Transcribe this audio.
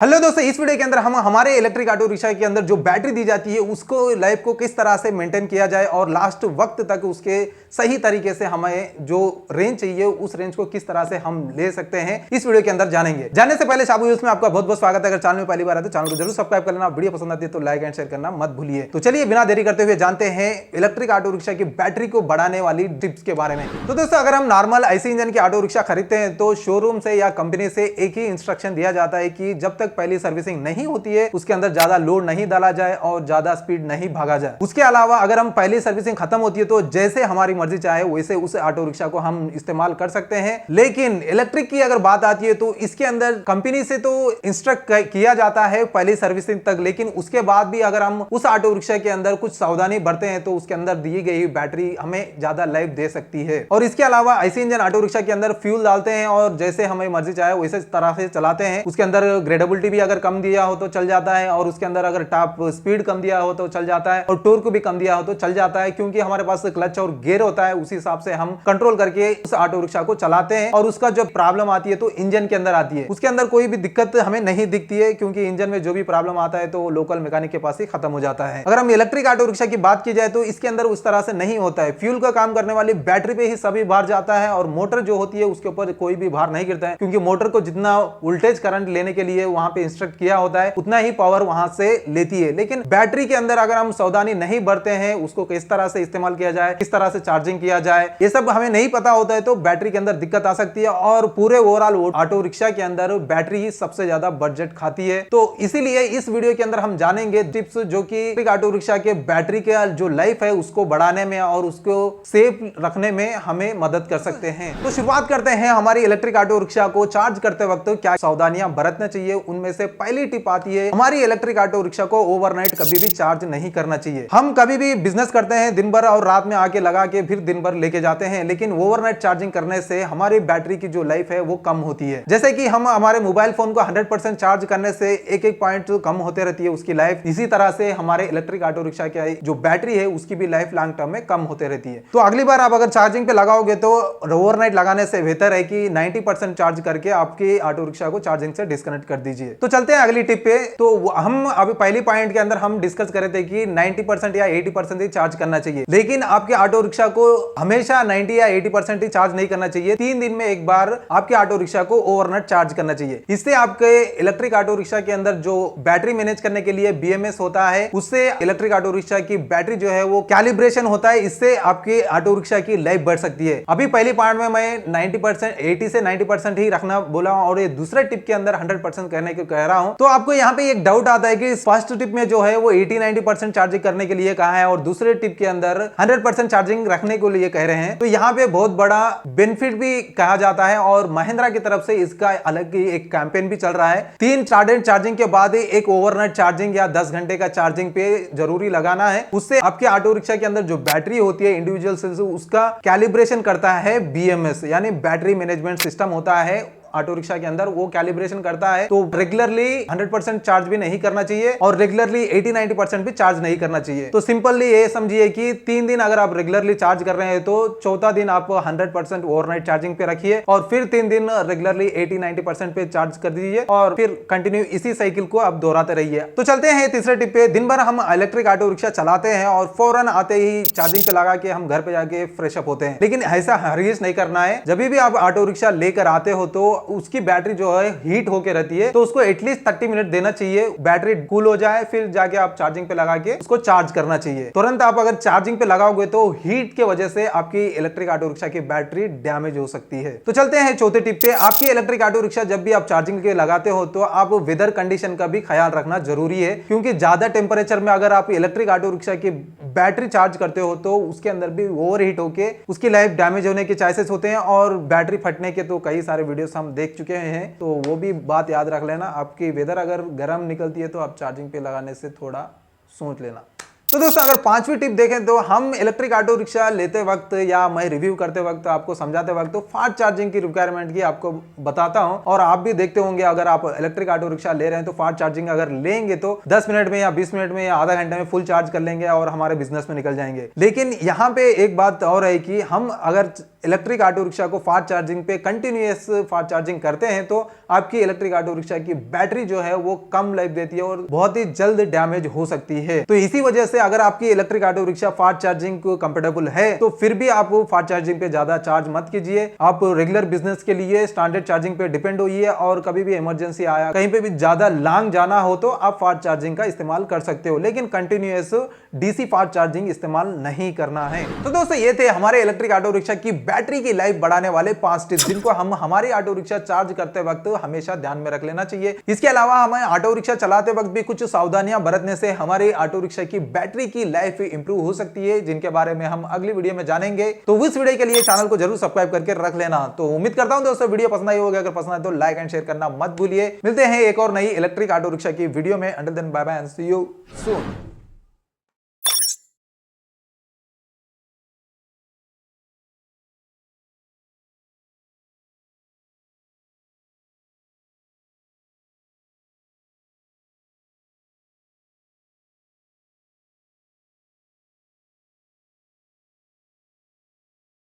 Hello दोस्तों, इस video के अंदर हम हमारे इलेक्ट्रिक ऑटो रिक्शा के अंदर जो बैटरी दी जाती है उसको लाइफ को किस तरह से मेंटेन किया जाए और लास्ट वक्त तक उसके सही तरीके से हमें जो रेंज चाहिए उस रेंज को किस तरह से हम ले सकते हैं, इस वीडियो के अंदर जानेंगे। जानने से पहले शाबू न्यूज़ में आपका बहुत बहुत स्वागत है। अगर चैनल में पहली बार है तो चैनल को जरूर सब्सक्राइब कर लेना, वीडियो पसंद आती है तो लाइक एंड शेयर करना मत भूलिए। तो चलिए बिना देरी करते हुए जानते हैं इलेक्ट्रिक ऑटो रिक्शा की बैटरी को बढ़ाने वाली टिप्स के बारे में। तो दोस्तों, अगर हम नॉर्मल ऐसी इंजन की ऑटो रिक्शा खरीदते हैं तो शोरूम से या कंपनी से एक ही इंस्ट्रक्शन दिया जाता है कि जब तक पहली सर्विसिंग नहीं होती है उसके अंदर ज्यादा लोड नहीं डाला जाए और ज्यादा स्पीड नहीं भागा जाए। उसके अलावा अगर हम पहली सर्विसिंग खत्म होती है तो जैसे हमारी मर्जी चाहे वैसे उस ऑटो रिक्शा को हम इस्तेमाल कर सकते हैं। लेकिन इलेक्ट्रिक की अगर बात आती है तो इसके अंदर कंपनी से तो इंस्ट्रक्ट किया जाता है पहली सर्विसिंग तक, लेकिन उसके बाद भी अगर हम उस ऑटो रिक्शा के अंदर कुछ सावधानी बरते हैं तो उसके अंदर दी गई बैटरी हमें ज्यादा लाइफ दे सकती है। और इसके अलावा ऐसी इंजन ऑटो रिक्शा के अंदर फ्यूल डालते हैं और जैसे हमें मर्जी चाहे वैसे तरह से चलाते हैं। उसके अंदर ग्रेडेबिलिटी भी अगर कम दिया हो तो चल जाता है और उसके अंदर अगर टॉप स्पीड कम दिया हो तो चल जाता है और टॉर्क भी कम दिया हो तो चल जाता है, क्योंकि हमारे पास क्लच और गियर होता है। उसी हिसाब से हम कंट्रोल करके उस ऑटो रिक्शा को चलाते हैं और उसका जो प्रॉब्लम आती है तो इंजन के अंदर आती है। उसके अंदर कोई भी दिक्कत हमें नहीं दिखती है, क्योंकि इंजन में जो भी प्रॉब्लम आता है तो लोकल मैकेनिक के पास ही खत्म हो जाता है। अगर हम इलेक्ट्रिक ऑटो रिक्शा की बात की जाए तो इसके अंदर उस तरह से नहीं होता है। फ्यूल का काम करने वाली बैटरी पे ही सभी भार जाता है और मोटर जो होती है उसके ऊपर कोई भी भार नहीं गिरता है, क्योंकि मोटर को जितना वोल्टेज करंट लेने के लिए वहां पे इंस्ट्रक्ट किया होता है उतना ही पावर वहां से लेती है। लेकिन बैटरी के अंदर अगर हम सावधानी नहीं बरते हैं उसको किस तरह से इस्तेमाल किया जाए, किस तरह से चार्जिंग किया जाए, ये सब हमें नहीं पता होता है तो बैटरी के अंदर दिक्कत आ सकती है और पूरे ओवरऑल ऑटो रिक्शा के अंदर बैटरी ही सबसे ज्यादा बजट खाती है। तो इसीलिए इस वीडियो के अंदर हम जानेंगे टिप्स जो कि ऑटो रिक्शा के बैटरी के जो लाइफ है उसको बढ़ाने में और उसको सेफ रखने में हमें मदद कर सकते हैं। तो शुरुआत करते हैं हमारी इलेक्ट्रिक ऑटो रिक्शा को चार्ज करते वक्त क्या सावधानियां बरतना चाहिए। उनमें से पहली टिप आती है, हमारी इलेक्ट्रिक ऑटो रिक्शा को ओवरनाइट कभी भी चार्ज नहीं करना चाहिए। हम कभी भी बिजनेस करते हैं दिन भर और रात में आके लगा के फिर दिन भर लेके जाते हैं, लेकिन ओवरनाइट चार्जिंग करने से हमारी बैटरी की जो लाइफ है वो कम होती है। जैसे कि हम हमारे मोबाइल फोन को 100% चार्ज करने से एक पॉइंट कम होते रहती है उसकी लाइफ, इसी तरह से हमारे इलेक्ट्रिक ऑटो रिक्शा की जो बैटरी है उसकी भी लाइफ लॉन्ग टर्म में कम होते रहती है। तो अगली बार आप अगर चार्जिंग पे लगाओगे तो ओवरनाइट लगाने से बेहतर है कि 90% चार्ज करके आपकी ऑटो रिक्शा को चार्जिंग से डिस्कनेक्ट कर दीजिए। तो चलते हैं अगली टिप पे। तो हम अभी पहली पॉइंट के अंदर हम डिस्कस कर रहे थे कि 90% या 80% ही चार्ज करना चाहिए, लेकिन आपके ऑटो रिक्शा को हमेशा 90 या 80% ही चार्ज नहीं करना चाहिए। 3 दिन में एक बार आपके ऑटो रिक्शा को ओवरनाइट चार्ज करना चाहिए। इससे आपके इलेक्ट्रिक ऑटो रिक्शा के अंदर जो बैटरी मैनेज करने के लिए BMS होता है उससे इलेक्ट्रिक ऑटो रिक्शा की बैटरी जो है वो कैलिब्रेशन होता है। इससे आपके ऑटो रिक्शा की लाइफ बढ़ सकती है। अभी पहली पार्ट में मैं 90% 80 से 90% ही रखना बोला और ये दूसरे टिप के अंदर 100% कहने को कह रहा हूं। तो आपको यहाँ पे एक डाउट आता है कि फर्स्ट टिप में जो है वो 80-90% चार्जिंग करने के लिए कहा है और दूसरे टिप के अंदर 100% चार्जिंग रखने के लिए कह रहे हैं। तो यहाँ पे बहुत बड़ा बेनिफिट भी कहा जाता है और महिंद्रा की तरफ से इसका अलग ही एक कैंपेन भी चल रहा है। 3 स्टार्टेड चार्जिंग के बाद एक ओवरनाइट चार्जिंग या 10 घंटे का चार्जिंग पे जरूरी लगाना है। उससे आपके ऑटो रिक्शा के अंदर जो बैटरी होती है इंडिविजुअल से उसका कैलिब्रेशन करता है BMS, यानी बैटरी मैनेजमेंट सिस्टम होता है ऑटो रिक्शा के अंदर, वो कैलिब्रेशन करता है। तो रेगुलरली 100% चार्ज भी नहीं करना चाहिए और रेगुलरली 80-90% भी चार्ज नहीं करना चाहिए। तो सिंपली ये समझिए कि 3 दिन अगर आप रेगुलरली चार्ज कर रहे हैं तो चौथा दिन आप 100% ओवरनाइट चार्जिंग पे रखिए और फिर 3 दिन रेगुलरली 80-90% पे चार्ज कर दीजिए और फिर कंटिन्यू इसी साइकिल को आप दोहराते रहिए। तो चलते हैं तीसरे टिप पे। दिन भर हम इलेक्ट्रिक ऑटो रिक्शा चलाते हैं और फौरन आते ही चार्जिंग पे लगा के हम घर पे जाके फ्रेश अप होते हैं, लेकिन ऐसा हरगिज नहीं करना है। जब भी आप ऑटो रिक्शा लेकर आते हो तो उसकी बैटरी जो है हीट होके रहती है, तो उसको एटलीस्ट 30 मिनट देना चाहिए, बैटरी कूल हो जाए फिर जाके आप चार्जिंग पे लगा के उसको चार्ज करना चाहिए। तुरंत आप अगर चार्जिंग पे लगाओगे तो हीट के वजह से आपकी इलेक्ट्रिक ऑटो रिक्शा की बैटरी डैमेज हो सकती है। तो चलते हैं चौथे टिप पे। आपकी इलेक्ट्रिक ऑटो रिक्शा जब भी आप चार्जिंग के लगाते हो तो आप वेदर कंडीशन का भी ख्याल रखना जरूरी है, क्योंकि ज्यादा टेम्परेचर में अगर आप इलेक्ट्रिक ऑटो रिक्शा की बैटरी चार्ज करते हो तो उसके अंदर भी ओवर हीट होके उसकी लाइफ डैमेज होने के चांसेस होते हैं और बैटरी फटने के तो कई सारे वीडियोस हम देख चुके हैं। तो वो भी बात याद रख लेना। आपकी वेदर अगर गर्म निकलती है तो आप चार्जिंग पे लगाने से थोड़ा सोच लेना। तो दोस्तों, अगर 5वीं टिप देखें तो हम इलेक्ट्रिक ऑटो रिक्शा लेते वक्त या मैं रिव्यू करते वक्त आपको समझाते वक्त तो फास्ट चार्जिंग की रिक्वायरमेंट की आपको बताता हूं और आप भी देखते होंगे अगर आप इलेक्ट्रिक ऑटो रिक्शा ले रहे हैं तो फास्ट चार्जिंग अगर लेंगे तो 10 मिनट में या 20 मिनट में या आधा घंटे में फुल चार्ज कर लेंगे और हमारे बिजनेस में निकल जाएंगे। लेकिन यहाँ पे एक बात और है कि हम अगर इलेक्ट्रिक ऑटो रिक्शा को फास्ट चार्जिंग पे कंटिन्यूअस फास्ट चार्जिंग करते हैं तो आपकी इलेक्ट्रिक ऑटो रिक्शा की बैटरी जो है वो कम लाइफ देती है और बहुत ही जल्द डैमेज हो सकती है। तो इसी वजह से अगर आपकी electric auto rickshaw fast charging को कंफर्टेबल है तो फिर भी आप फास्ट चार्जिंग पे ज्यादा चार्ज मत कीजिए। आप रेगुलर बिजनेस के लिए स्टैंडर्ड चार्जिंग पे डिपेंड होइए और कभी भी इमरजेंसी आया, कहीं पे भी ज्यादा लॉन्ग जाना हो तो आप फास्ट चार्जिंग का इस्तेमाल कर सकते हो, लेकिन कंटिन्यूअस डीसी फास्ट चार्जिंग इस्तेमाल नहीं करना है। तो दोस्तों ये थे हमारे इलेक्ट्रिक ऑटो रिक्शा की बैटरी की लाइफ बढ़ाने वाले 5 टिप्स जिनको हम हमारी ऑटो रिक्शा चार्ज करते वक्त हमेशा ध्यान में रख लेना चाहिए। इसके अलावा हमें ऑटो रिक्शा चलाते वक्त भी कुछ सावधानियां बरतने से हमारी ऑटो रिक्शा की बैटरी की लाइफ इंप्रूव हो सकती है, जिनके बारे में हम अगली वीडियो में जानेंगे। तो इस वीडियो के लिए चैनल को जरूर सब्सक्राइब करके रख लेना। तो उम्मीद करता हूं दोस्तों वीडियो पसंद आई होगी, अगर पसंद आए तो लाइक एंड शेयर करना मत भूलिए। मिलते हैं एक और नई इलेक्ट्रिक ऑटो रिक्शा की वीडियो में। Until then bye bye and see you soon.